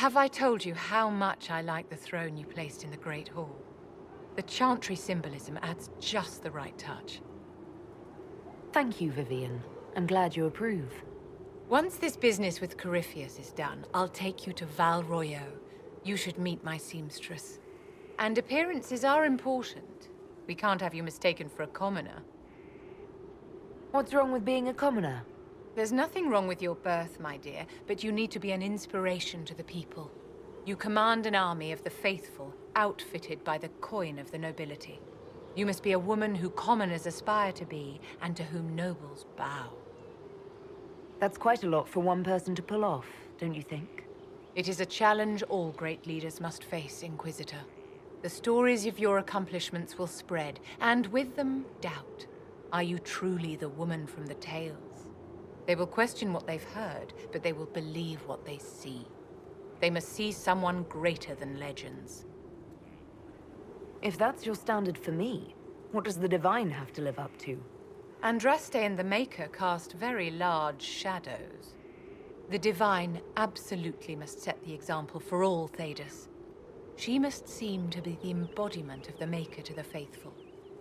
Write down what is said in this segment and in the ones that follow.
Have I told you how much I like the throne you placed in the Great Hall? The chantry symbolism adds just the right touch. Thank you, Vivian. I'm glad you approve. Once this business with Corypheus is done, I'll take you to Val Royeaux. You should meet my seamstress. And appearances are important. We can't have you mistaken for a commoner. What's wrong with being a commoner? There's nothing wrong with your birth, my dear, but you need to be an inspiration to the people. You command an army of the faithful, outfitted by the coin of the nobility. You must be a woman who commoners aspire to be, and to whom nobles bow. That's quite a lot for one person to pull off, don't you think? It is a challenge all great leaders must face, Inquisitor. The stories of your accomplishments will spread, and with them, doubt. Are you truly the woman from the tales? They will question what they've heard, but they will believe what they see. They must see someone greater than legends. If that's your standard for me, what does the Divine have to live up to? Andraste and the Maker cast very large shadows. The Divine absolutely must set the example for all Thedas. She must seem to be the embodiment of the Maker to the faithful.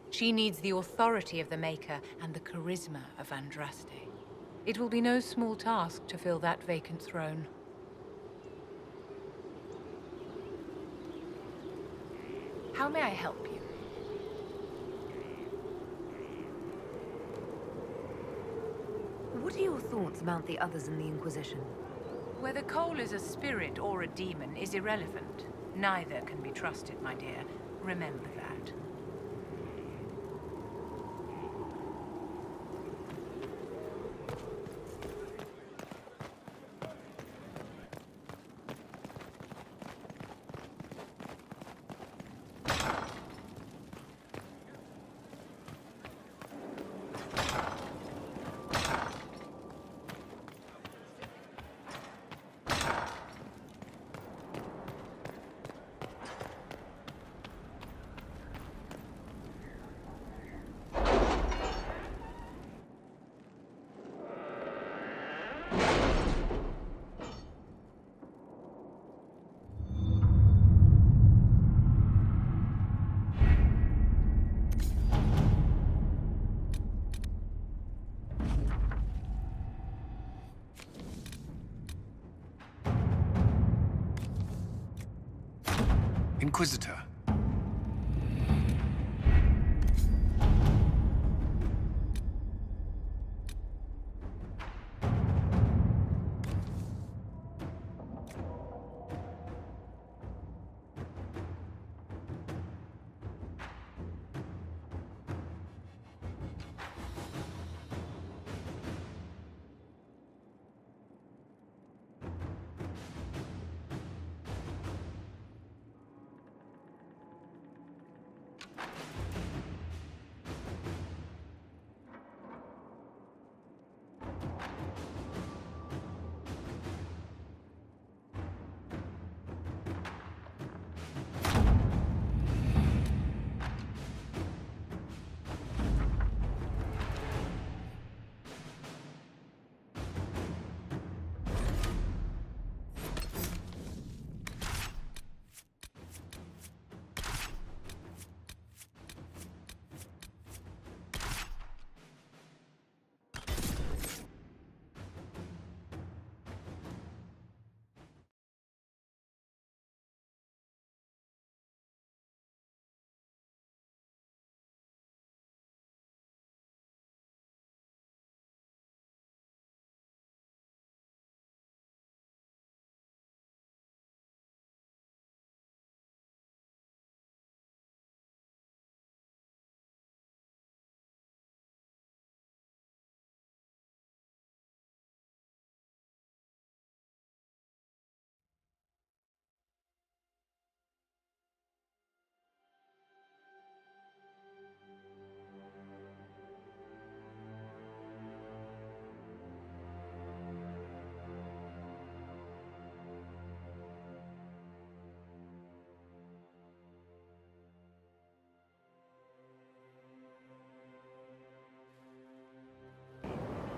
She needs the authority of the Maker and the charisma of Andraste. It will be no small task to fill that vacant throne. How may I help you? What are your thoughts about the others in the Inquisition? Whether Cole is a spirit or a demon is irrelevant. Neither can be trusted, my dear. Remember that. Inquisitor.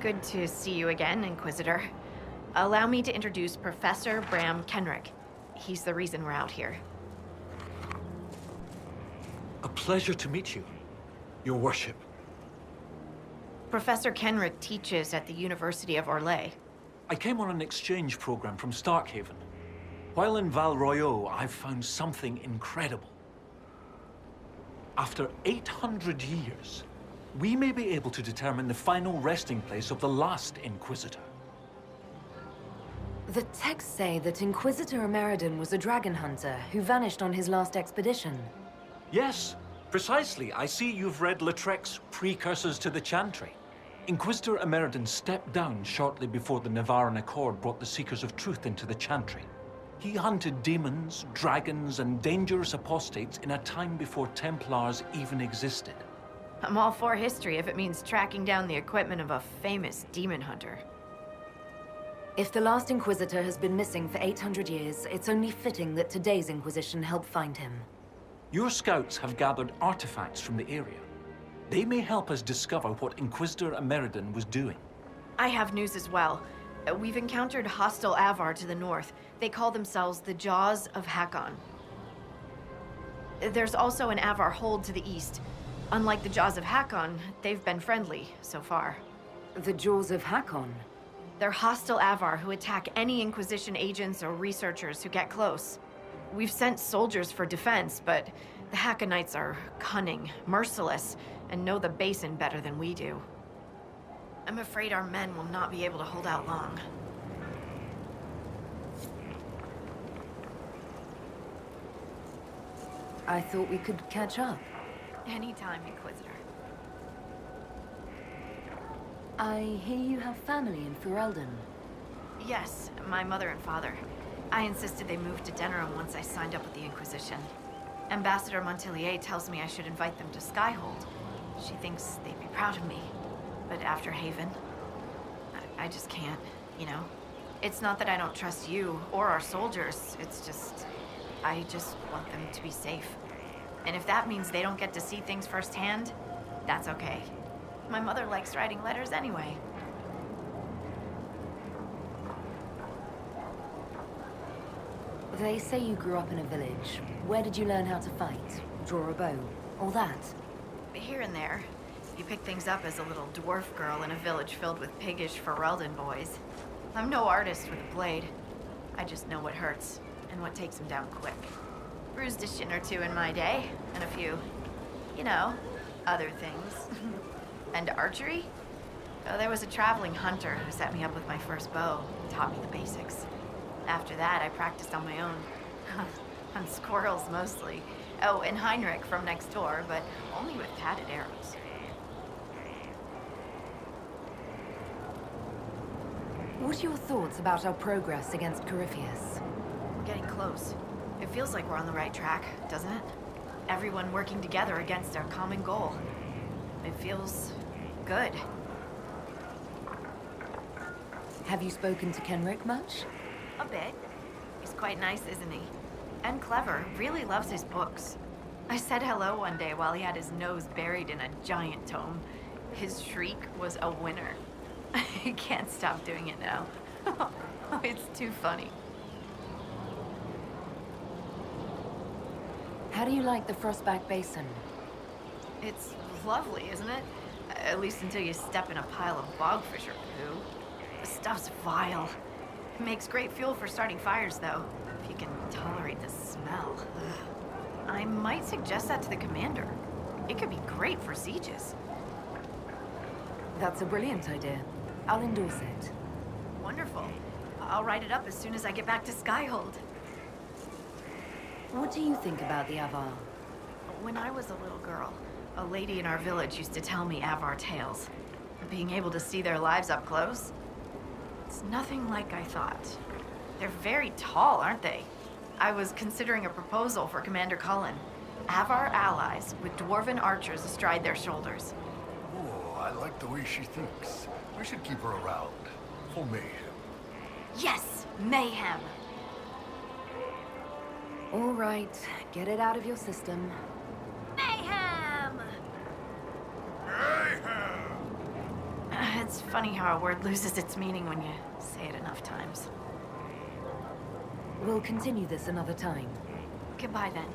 Good to see you again, Inquisitor. Allow me to introduce Professor Bram Kenric. He's the reason we're out here. A pleasure to meet you, Your Worship. Professor Kenric teaches at the University of Orlais. I came on an exchange program from Starkhaven. While in Val Royeaux, I've found something incredible. After 800 years, we may be able to determine the final resting place of the last Inquisitor. The texts say that Inquisitor Ameridan was a dragon hunter who vanished on his last expedition. Yes, precisely. I see you've read Lautrec's Precursors to the Chantry. Inquisitor Ameridan stepped down shortly before the Nevarran Accord brought the Seekers of Truth into the Chantry. He hunted demons, dragons, and dangerous apostates in a time before Templars even existed. I'm all for history if it means tracking down the equipment of a famous demon hunter. If the last Inquisitor has been missing for 800 years, it's only fitting that today's Inquisition help find him. Your scouts have gathered artifacts from the area. They may help us discover what Inquisitor Ameridan was doing. I have news as well. We've encountered hostile Avvar to the north. They call themselves the Jaws of Hakkon. There's also an Avvar hold to the east. Unlike the Jaws of Hakkon, they've been friendly so far. The Jaws of Hakkon? They're hostile Avvar who attack any Inquisition agents or researchers who get close. We've sent soldiers for defense, but the Hakkonites are cunning, merciless, and know the basin better than we do. I'm afraid our men will not be able to hold out long. I thought we could catch up. Anytime, Inquisitor. I hear you have family in Ferelden. Yes, my mother and father. I insisted they move to Denerim once I signed up with the Inquisition. Ambassador Montelier tells me I should invite them to Skyhold. She thinks they'd be proud of me. But after Haven, I just can't, you know? It's not that I don't trust you or our soldiers, it's just... I just want them to be safe. And if that means they don't get to see things firsthand, that's okay. My mother likes writing letters anyway. They say you grew up in a village. Where did you learn how to fight? Draw a bow? All that? Here and there. You pick things up as a little dwarf girl in a village filled with piggish Ferelden boys. I'm no artist with a blade. I just know what hurts, and what takes them down quick. Bruised a shin or two in my day, and a few, you know, other things. And archery? Oh, there was a traveling hunter who set me up with my first bow and taught me the basics. After that, I practiced on my own. On squirrels, mostly. Oh, and Heinrich from next door, but only with padded arrows. What are your thoughts about our progress against Corypheus? We're getting close. It feels like we're on the right track, doesn't it? Everyone working together against our common goal. It feels good. Have you spoken to Kenric much? A bit. He's quite nice, isn't he? And clever. Really loves his books. I said hello one day while he had his nose buried in a giant tome. His shriek was a winner. I can't stop doing it now. It's too funny. How do you like the Frostback Basin? It's lovely, isn't it? At least until you step in a pile of bogfish or poo. The stuff's vile. It makes great fuel for starting fires, though, if you can tolerate the smell. Ugh. I might suggest that to the commander. It could be great for sieges. That's a brilliant idea. I'll endorse it. Wonderful. I'll write it up as soon as I get back to Skyhold. What do you think about the Avvar? When I was a little girl, a lady in our village used to tell me Avvar tales. Being able to see their lives up close, it's nothing like I thought. They're very tall, aren't they? I was considering a proposal for Commander Cullen. Avvar allies with dwarven archers astride their shoulders. Oh, I like the way she thinks. We should keep her around. For mayhem. Yes! Mayhem! All right, get it out of your system. Mayhem! Mayhem! It's funny how a word loses its meaning when you say it enough times. We'll continue this another time. Goodbye then.